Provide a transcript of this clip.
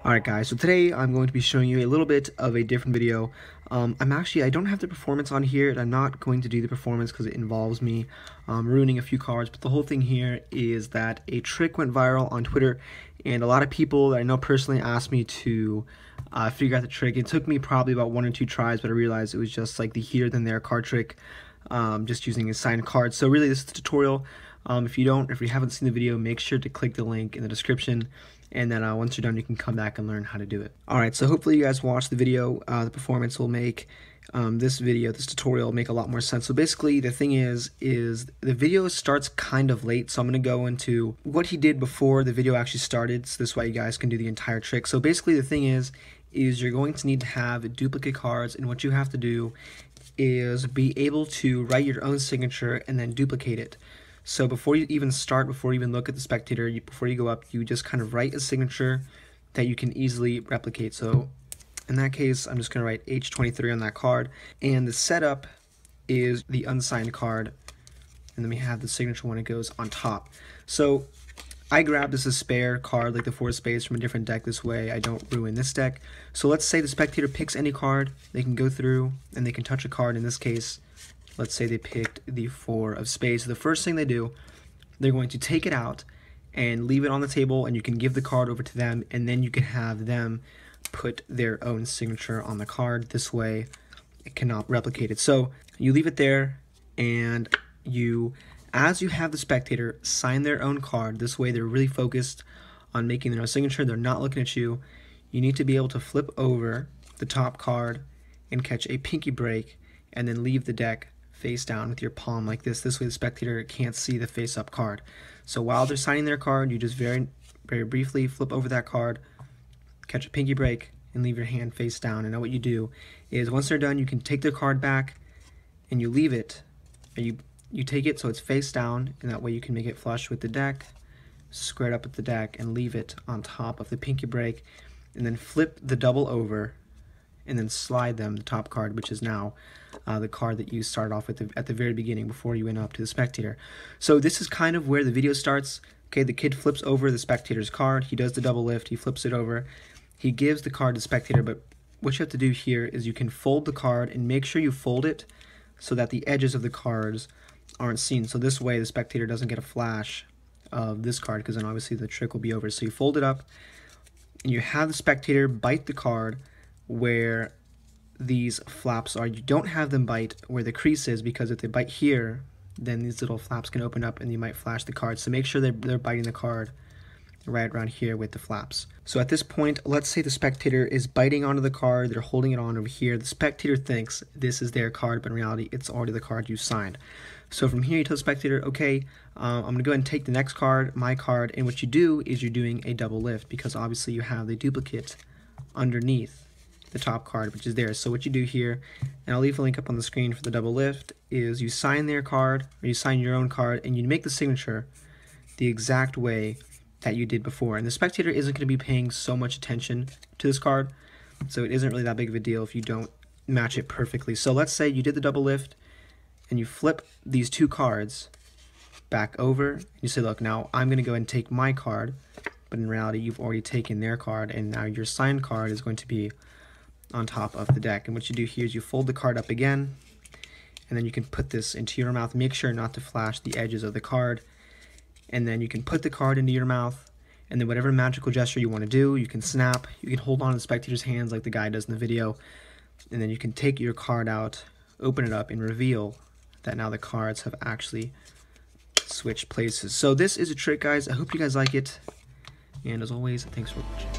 Alright guys, so today I'm going to be showing you a little bit of a different video. I don't have the performance on here, and I'm not going to do the performance because it involves me ruining a few cards, but the whole thing here is that a trick went viral on Twitter, and a lot of people that I know personally asked me to figure out the trick. It took me probably about 1 or 2 tries, but I realized it was just like the here then there card trick, just using a signed card. So really this is the tutorial. If you haven't seen the video, make sure to click the link in the description, and then once you're done, you can come back and learn how to do it. Alright, so hopefully you guys watched the video. The performance will make this tutorial make a lot more sense. So basically, the thing is the video starts kind of late, so I'm going to go into what he did before the video actually started, so this way you guys can do the entire trick. So basically, the thing is you're going to need to have duplicate cards, and what you have to do is be able to write your own signature and then duplicate it. So before you even look at the spectator, before you go up, you just kind of write a signature that you can easily replicate. So in that case, I'm just going to write H23 on that card, and the setup is the unsigned card, and then we have the signature when it goes on top. So I grabbed this as a spare card, like the 4 of spades, from a different deck. This way I don't ruin this deck. So let's say the spectator picks any card, they can go through and they can touch a card. In this case, let's say they picked the 4 of spades. So the first thing they do, they're going to take it out and leave it on the table, and you can give the card over to them, and then you can have them put their own signature on the card. This way it cannot replicate it. So you leave it there, and as you have the spectator sign their own card, this way they're really focused on making their own signature. They're not looking at you. You need to be able to flip over the top card and catch a pinky break, and then leave the deck face down with your palm like this. This way the spectator can't see the face-up card. So while they're signing their card, you just very briefly flip over that card, catch a pinky break, and leave your hand face down. And now what you do is once they're done, you can take their card back and you leave it, or you take it so it's face down, and that way you can make it flush with the deck, square it up with the deck, and leave it on top of the pinky break, and then flip the double over, and then slide them the top card, which is now the card that you started off with at the very beginning before you went up to the spectator. So this is kind of where the video starts. Okay, the kid flips over the spectator's card. He does the double lift. He flips it over. He gives the card to the spectator, but what you have to do here is you can fold the card, and make sure you fold it so that the edges of the cards aren't seen. So this way the spectator doesn't get a flash of this card, because then obviously the trick will be over. So you fold it up, and you have the spectator bite the card where these flaps are. You don't have them bite where the crease is, because if they bite here, then these little flaps can open up and you might flash the card. So make sure they're biting the card right around here with the flaps. So at this point, let's say the spectator is biting onto the card, they're holding it on over here. The spectator thinks this is their card, but in reality it's already the card you signed. So from here you tell the spectator, okay, I'm going to go ahead and take the next card, my card, and what you do is you're doing a double lift, because obviously you have the duplicate underneath the top card, which is there. So what you do here, and I'll leave a link up on the screen for the double lift, is you sign their card, or you sign your own card, and you make the signature the exact way that you did before. And the spectator isn't going to be paying so much attention to this card, so it isn't really that big of a deal if you don't match it perfectly. So let's say you did the double lift, and you flip these 2 cards back over. You say, look, now I'm going to go ahead and take my card, but in reality you've already taken their card, and now your signed card is going to be on top of the deck. And what you do here is you fold the card up again, and then you can put this into your mouth. Make sure not to flash the edges of the card, and then you can put the card into your mouth, and then whatever magical gesture you want to do, you can snap, you can hold on to the spectator's hands like the guy does in the video, and then you can take your card out, open it up, and reveal that now the cards have actually switched places. So this is a trick, guys. I hope you guys like it, and as always, thanks for watching.